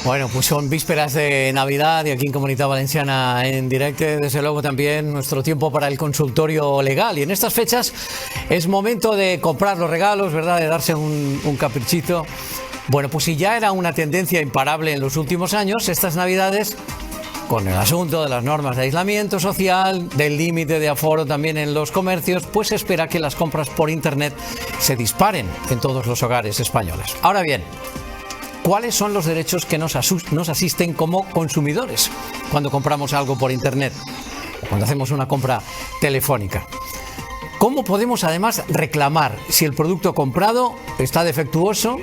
Bueno, pues son vísperas de Navidad y aquí en Comunitat Valenciana en directo, desde luego también nuestro tiempo para el consultorio legal. Y en estas fechas es momento de comprar los regalos, ¿verdad? De darse un caprichito. Bueno, pues si ya era una tendencia imparable en los últimos años, estas Navidades, con el asunto de las normas de aislamiento social, del límite de aforo también en los comercios, pues se espera que las compras por Internet se disparen en todos los hogares españoles. Ahora bien, ¿cuáles son los derechos que nos asisten como consumidores cuando compramos algo por Internet o cuando hacemos una compra telefónica? ¿Cómo podemos además reclamar si el producto comprado está defectuoso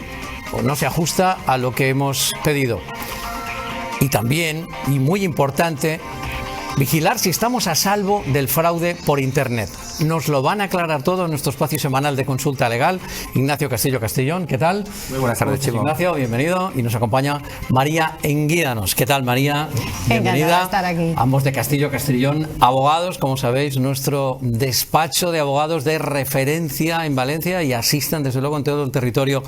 o no se ajusta a lo que hemos pedido? Y también, y muy importante, vigilar si estamos a salvo del fraude por Internet. Nos lo van a aclarar todo en nuestro espacio semanal de consulta legal. Ignacio Castillo Castellón, ¿qué tal? Muy buenas tardes, Chico. Ignacio, bienvenido. Y nos acompaña María Enguídanos. ¿Qué tal, María? Bienvenida. Encantada de estar aquí. Ambos de Castillo Castellón, abogados, como sabéis, nuestro despacho de abogados de referencia en Valencia y asisten, desde luego, en todo el territorio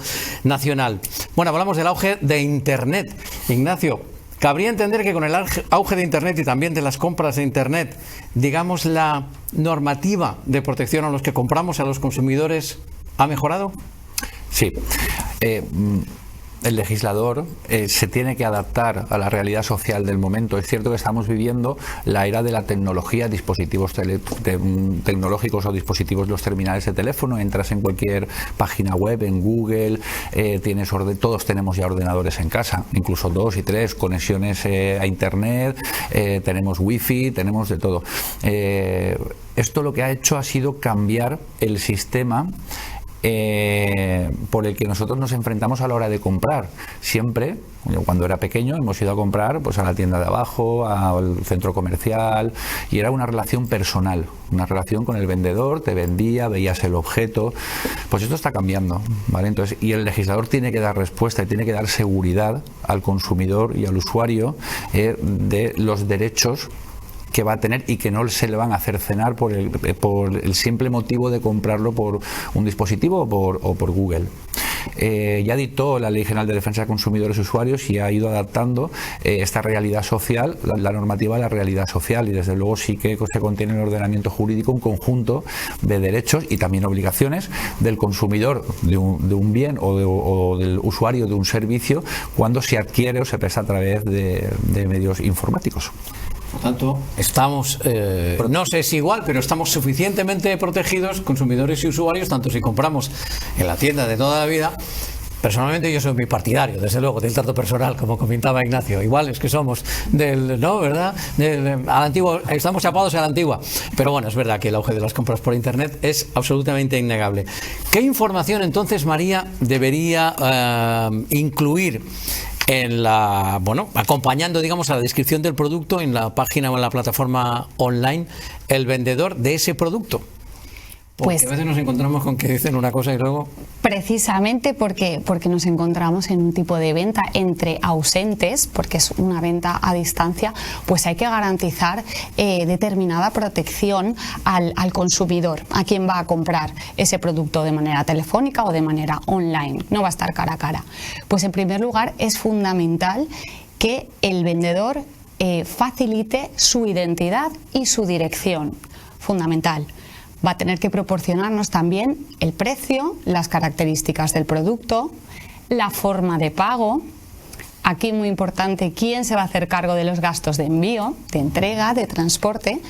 nacional. Bueno, hablamos del auge de Internet. Ignacio, cabría entender que con el auge de Internet y también de las compras de Internet, digamos, la normativa de protección a los que compramos, a los consumidores, ¿ha mejorado? Sí. El legislador se tiene que adaptar a la realidad social del momento. Es cierto que estamos viviendo la era de la tecnología, dispositivos tecnológicos o dispositivos, los terminales de teléfono. Entras en cualquier página web, en Google, todos tenemos ya ordenadores en casa, incluso 2 y 3, conexiones a Internet, tenemos wifi, tenemos de todo. Esto lo que ha hecho ha sido cambiar el sistema por el que nosotros nos enfrentamos a la hora de comprar. Siempre, cuando era pequeño, hemos ido a comprar pues a la tienda de abajo, al centro comercial, y era una relación personal, una relación con el vendedor, te vendía, veías el objeto. Pues esto está cambiando, ¿vale? Entonces, y el legislador tiene que dar respuesta y tiene que dar seguridad al consumidor y al usuario de los derechos que va a tener y que no se le van a hacer cenar por el simple motivo de comprarlo por un dispositivo o por Google. Ya dictó la Ley General de Defensa de Consumidores y Usuarios y ha ido adaptando esta realidad social, la normativa a la realidad social, y desde luego sí que se contiene en el ordenamiento jurídico un conjunto de derechos y también obligaciones del consumidor de un bien o del usuario de un servicio cuando se adquiere o se presta a través de medios informáticos. Por tanto, estamos, no sé si igual, pero estamos suficientemente protegidos, consumidores y usuarios, tanto si compramos en la tienda de toda la vida. Personalmente yo soy muy partidario, desde luego, del trato personal, como comentaba Ignacio. Igual es que somos ¿no? ¿Verdad? Al antiguo, estamos chapados a la antigua. Pero bueno, es verdad que el auge de las compras por Internet es absolutamente innegable. ¿Qué información entonces, María, debería incluir acompañando, digamos, a la descripción del producto en la página o en la plataforma online, el vendedor de ese producto? Porque pues a veces nos encontramos con que dicen una cosa y luego... Precisamente porque nos encontramos en un tipo de venta entre ausentes, porque es una venta a distancia, pues hay que garantizar determinada protección al consumidor, a quien va a comprar ese producto de manera telefónica o de manera online, no va a estar cara a cara. Pues en primer lugar es fundamental que el vendedor facilite su identidad y su dirección, fundamental. Va a tener que proporcionarnos también el precio, las características del producto, la forma de pago. Aquí muy importante quién se va a hacer cargo de los gastos de envío, de entrega, de transporte.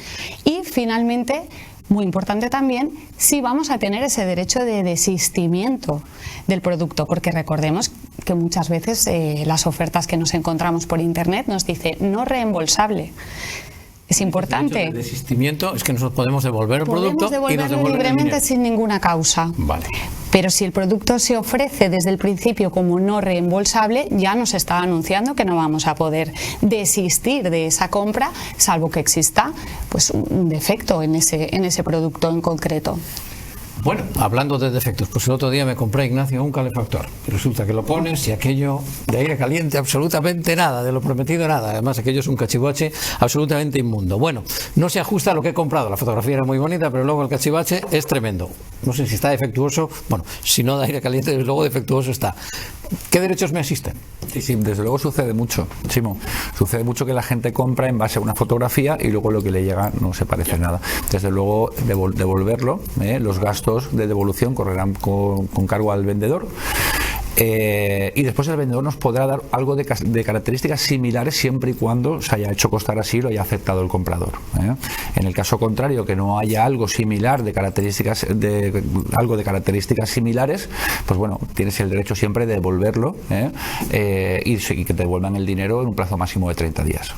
Y finalmente, muy importante también, si vamos a tener ese derecho de desistimiento del producto, porque recordemos que muchas veces las ofertas que nos encontramos por Internet nos dice no reembolsable. Es importante. El desistimiento es que nosotros podemos devolver el producto y nos devuelven libremente sin ninguna causa. Vale. Pero si el producto se ofrece desde el principio como no reembolsable, ya nos está anunciando que no vamos a poder desistir de esa compra, salvo que exista pues un defecto en ese producto en concreto. Bueno, hablando de defectos, pues el otro día me compré, Ignacio, un calefactor y resulta que lo pones y aquello de aire caliente absolutamente nada, de lo prometido nada, además aquello es un cachivache absolutamente inmundo. Bueno, no se ajusta a lo que he comprado, la fotografía era muy bonita, pero luego el cachivache es tremendo. No sé si está defectuoso, bueno, si no de aire caliente, desde luego defectuoso está. ¿qué derechos me asisten? Sí, desde luego sucede mucho, Chimo. Sucede mucho que la gente compra en base a una fotografía y luego lo que le llega no se parece nada. Desde luego, devolverlo, los gastos de devolución correrán con cargo al vendedor. Y después el vendedor nos podrá dar algo de características similares siempre y cuando se haya hecho constar así y lo haya aceptado el comprador. En el caso contrario, que no haya algo similar de características similares, pues bueno, tienes el derecho siempre de devolverlo y que te devuelvan el dinero en un plazo máximo de 30 días.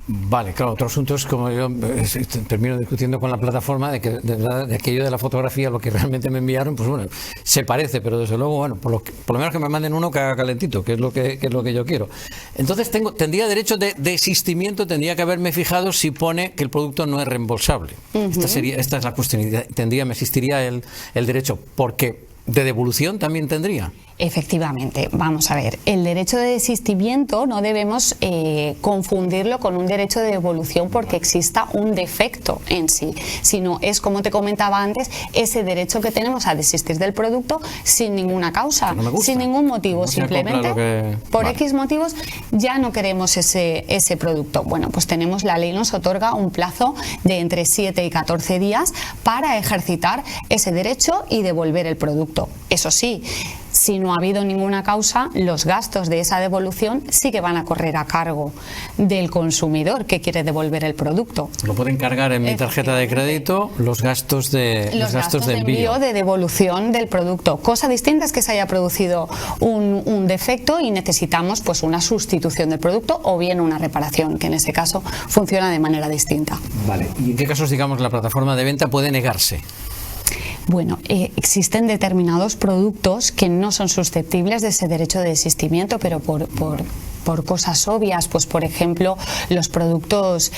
Vale, claro, otro asunto es como yo termino discutiendo con la plataforma de que de aquello de la fotografía, lo que realmente me enviaron, pues bueno, se parece, pero desde luego, bueno, por lo menos que me manden uno que haga calentito, que es lo que yo quiero. Entonces tendría derecho de desistimiento, tendría que haberme fijado si pone que el producto no es reembolsable. Esta es la cuestión, me existiría el derecho, porque de devolución también tendría. Efectivamente, vamos a ver, el derecho de desistimiento no debemos confundirlo con un derecho de devolución porque exista un defecto en sí, sino es, como te comentaba antes, ese derecho que tenemos a desistir del producto sin ninguna causa, sin ningún motivo, no simplemente por X motivos ya no queremos ese producto. Bueno, pues la ley nos otorga un plazo de entre 7 y 14 días para ejercitar ese derecho y devolver el producto. Eso sí, si no ha habido ninguna causa, los gastos de esa devolución sí que van a correr a cargo del consumidor que quiere devolver el producto. Lo pueden cargar en mi tarjeta de crédito los gastos de envío, de devolución del producto. Cosa distinta es que se haya producido un defecto y necesitamos pues una sustitución del producto o bien una reparación, que en este caso funciona de manera distinta. Vale. ¿Y en qué casos, digamos, la plataforma de venta puede negarse? Bueno, existen determinados productos que no son susceptibles de ese derecho de desistimiento, pero por cosas obvias, pues por ejemplo los productos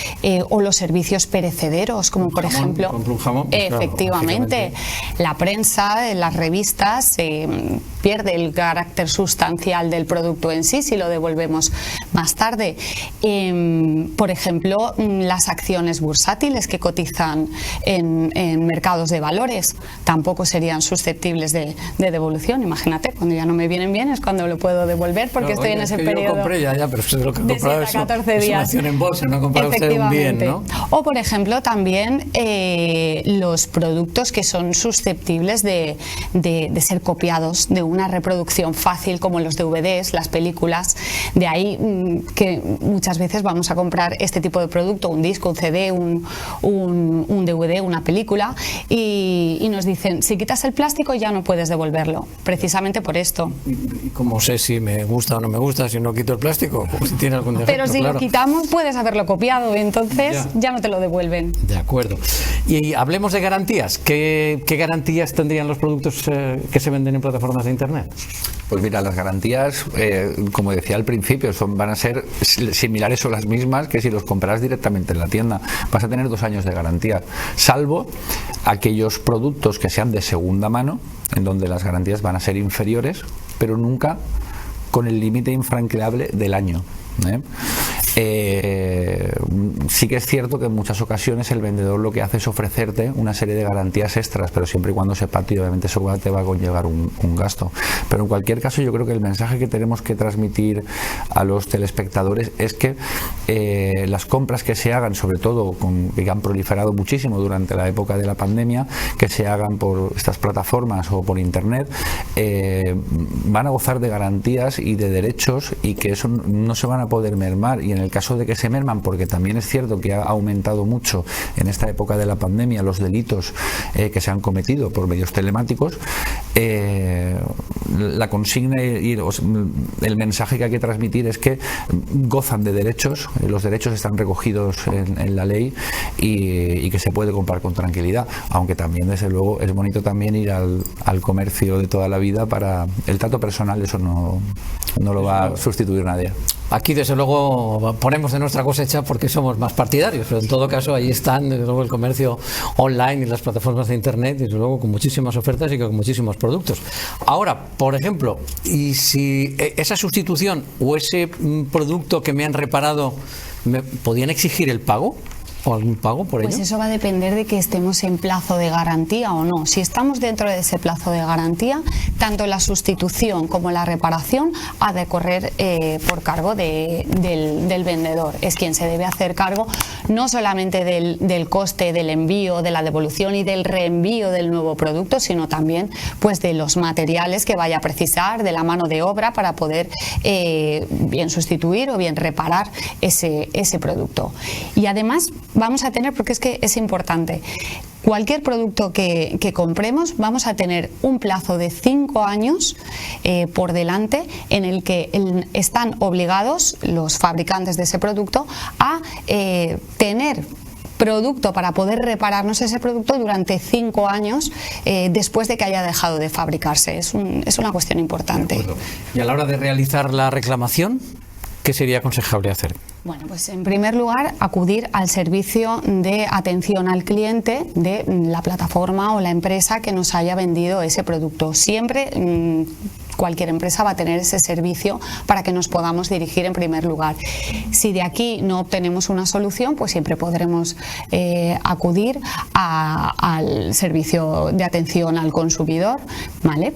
o los servicios perecederos, como por ejemplo, un jamón, efectivamente, la prensa, las revistas, pierde el carácter sustancial del producto en sí si lo devolvemos más tarde. Por ejemplo, las acciones bursátiles que cotizan en mercados de valores tampoco serían susceptibles de devolución. Imagínate, cuando ya no me vienen bien es cuando lo puedo devolver porque estoy en ese periodo. Ya, pero lo que he comprado es una acción en bolsa, no ha comprado usted un bien, ¿no? O por ejemplo también los productos que son susceptibles de ser copiados, de una reproducción fácil, como los DVDs, las películas. De ahí que muchas veces vamos a comprar este tipo de producto, un disco, un CD, un DVD, una película, y nos dicen, si quitas el plástico ya no puedes devolverlo, precisamente por esto. ¿Y cómo sé si me gusta o no me gusta si no quito el plástico? O si tiene algún defecto, pero si lo quitamos puedes haberlo copiado, entonces ya no te lo devuelven. De acuerdo. Y hablemos de garantías. ¿Qué garantías tendrían los productos que se venden en plataformas de internet? Pues mira, las garantías, como decía al principio, van a ser similares o las mismas que si los compras directamente en la tienda. Vas a tener 2 años de garantía, salvo aquellos productos que sean de segunda mano, en donde las garantías van a ser inferiores, pero nunca con el límite infranqueable del año. Sí que es cierto que en muchas ocasiones el vendedor lo que hace es ofrecerte una serie de garantías extras, pero siempre y cuando sepa, y obviamente eso te va a conllevar un gasto. Pero en cualquier caso, yo creo que el mensaje que tenemos que transmitir a los telespectadores es que las compras que se hagan, sobre todo que han proliferado muchísimo durante la época de la pandemia, que se hagan por estas plataformas o por internet, van a gozar de garantías y de derechos, y que eso no se van a poder mermar. Y en el caso de que se merman, porque también es cierto que ha aumentado mucho en esta época de la pandemia los delitos que se han cometido por medios telemáticos, la consigna y el mensaje que hay que transmitir es que gozan de derechos, los derechos están recogidos en la ley, y que se puede comprar con tranquilidad, aunque también desde luego es bonito también ir al comercio de toda la vida. Para el trato personal eso no lo va a sustituir nadie. Aquí desde luego ponemos de nuestra cosecha porque somos más partidarios, pero en todo caso ahí están desde luego el comercio online y las plataformas de internet, desde luego con muchísimas ofertas y con muchísimos productos. Ahora, por ejemplo, y si esa sustitución o ese producto que me han reparado, ¿podían exigir el pago? o algún pago por ello? Pues eso va a depender de que estemos en plazo de garantía o no. Si estamos dentro de ese plazo de garantía, tanto la sustitución como la reparación ha de correr por cargo del vendedor. Es quien se debe hacer cargo no solamente del coste del envío, de la devolución y del reenvío del nuevo producto, sino también pues de los materiales que vaya a precisar, de la mano de obra para poder bien sustituir o bien reparar ese producto. Y además vamos a tener, porque es que es importante, cualquier producto que compremos vamos a tener un plazo de 5 años por delante en el que están obligados los fabricantes de ese producto a tener producto para poder repararnos ese producto durante 5 años después de que haya dejado de fabricarse. Es una cuestión importante. Y a la hora de realizar la reclamación, ¿qué sería aconsejable hacer? Bueno, pues en primer lugar, acudir al servicio de atención al cliente de la plataforma o la empresa que nos haya vendido ese producto. Siempre cualquier empresa va a tener ese servicio para que nos podamos dirigir en primer lugar. Si de aquí no obtenemos una solución, pues siempre podremos acudir al servicio de atención al consumidor, ¿vale?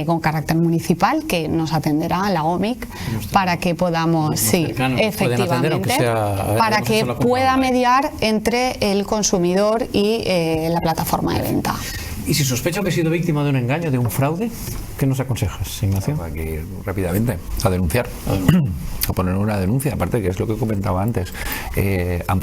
Con carácter municipal, que nos atenderá la OMIC para que podamos, sí, efectivamente, para que pueda mediar entre el consumidor y la plataforma de venta. Y si sospecho que he sido víctima de un engaño, de un fraude, ¿qué nos aconsejas, Ignacio? Hay que ir rápidamente a denunciar, a poner una denuncia. Aparte, que es lo que comentaba antes, han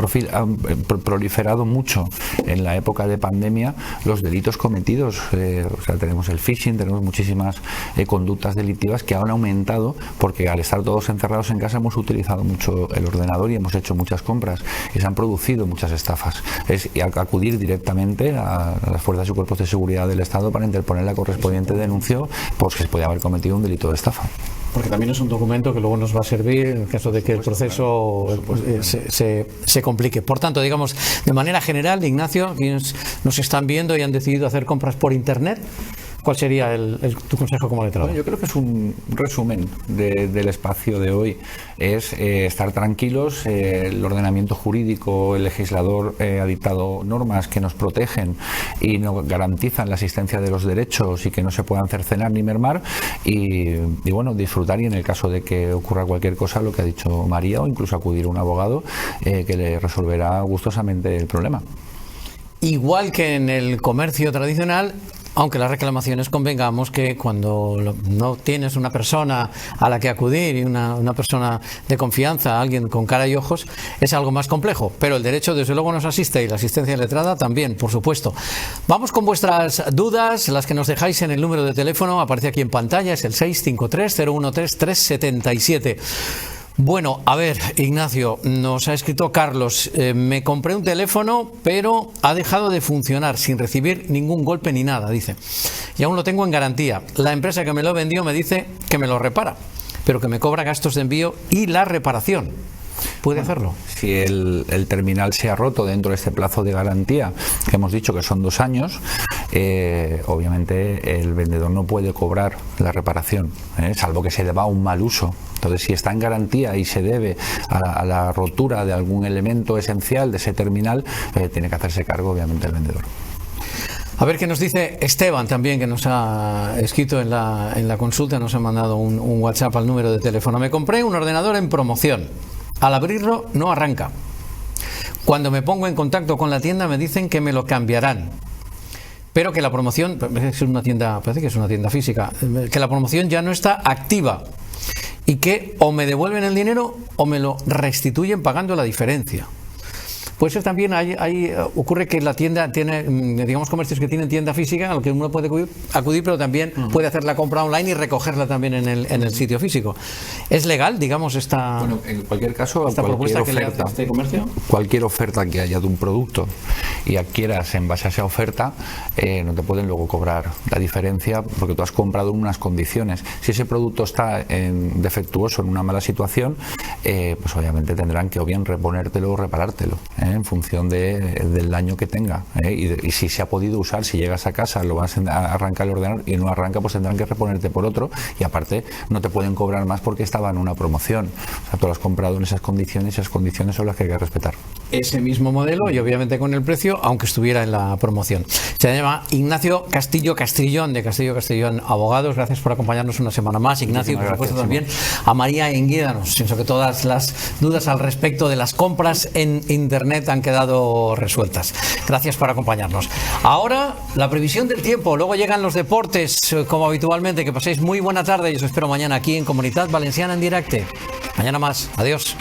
proliferado mucho en la época de pandemia los delitos cometidos. O sea, tenemos el phishing, tenemos muchísimas conductas delictivas que han aumentado porque al estar todos encerrados en casa hemos utilizado mucho el ordenador y hemos hecho muchas compras y se han producido muchas estafas. Es acudir directamente a las fuerzas y cuerpos de seguridad del Estado para interponer la correspondiente denuncia, porque se puede haber cometido un delito de estafa. Porque también es un documento que luego nos va a servir en caso de que el proceso se complique. Por tanto, digamos, de manera general, Ignacio, quienes nos están viendo y han decidido hacer compras por Internet, ¿cuál sería tu consejo como letrado? Bueno, yo creo que es un resumen del espacio de hoy. Es estar tranquilos. El ordenamiento jurídico, el legislador ha dictado normas que nos protegen y nos garantizan la asistencia de los derechos y que no se puedan cercenar ni mermar. Y bueno, disfrutar, y en el caso de que ocurra cualquier cosa, lo que ha dicho María, o incluso acudir a un abogado que le resolverá gustosamente el problema. Igual que en el comercio tradicional, aunque las reclamaciones, convengamos que cuando no tienes una persona a la que acudir y una persona de confianza, alguien con cara y ojos, es algo más complejo. Pero el derecho desde luego nos asiste y la asistencia letrada también, por supuesto. Vamos con vuestras dudas, las que nos dejáis en el número de teléfono, aparece aquí en pantalla, es el 653-013-377. Bueno, a ver, Ignacio, nos ha escrito Carlos, me compré un teléfono pero ha dejado de funcionar sin recibir ningún golpe ni nada, dice, y aún lo tengo en garantía. La empresa que me lo vendió me dice que me lo repara, pero que me cobra gastos de envío y la reparación. ¿Puede hacerlo? Si el terminal se ha roto dentro de este plazo de garantía, que hemos dicho que son 2 años, obviamente el vendedor no puede cobrar la reparación, salvo que se deba a un mal uso. Entonces, si está en garantía y se debe a la rotura de algún elemento esencial de ese terminal, tiene que hacerse cargo, obviamente, el vendedor. A ver qué nos dice Esteban también, que nos ha escrito en la consulta, nos ha mandado un WhatsApp al número de teléfono. Me compré un ordenador en promoción. Al abrirlo no arranca. Cuando me pongo en contacto con la tienda me dicen que me lo cambiarán, pero que la promoción, parece que es una tienda física, que la promoción ya no está activa y que o me devuelven el dinero o me lo restituyen pagando la diferencia. Pues eso también ocurre que la tienda tiene, digamos, comercios que tienen tienda física a lo que uno puede acudir, pero también puede hacer la compra online y recogerla también en el sitio físico. ¿Es legal, digamos, esta, bueno, en cualquier caso, esta propuesta que le hace oferta, este comercio? Cualquier oferta que haya de un producto y adquieras en base a esa oferta, no te pueden luego cobrar la diferencia porque tú has comprado en unas condiciones. Si ese producto está defectuoso, en una mala situación, pues obviamente tendrán que o bien reponértelo o reparártelo, en función del daño que tenga, y si se ha podido usar, si llegas a casa lo vas a arrancar el ordenador y no arranca, pues tendrán que reponerte por otro, y aparte no te pueden cobrar más porque estaba en una promoción. O sea, tú lo has comprado en esas condiciones y esas condiciones son las que hay que respetar. ese mismo modelo y obviamente con el precio, aunque estuviera en la promoción. Se llama Ignacio Castillo Castrillón, de Castillo Castrillón Abogados. Gracias por acompañarnos una semana más, Ignacio, y por supuesto también a María Enguídanos. Pienso que todas las dudas al respecto de las compras en Internet han quedado resueltas. Gracias por acompañarnos. Ahora, la previsión del tiempo, luego llegan los deportes, como habitualmente. Que paséis muy buena tarde y os espero mañana aquí en Comunitat Valenciana en directo. Mañana más. Adiós.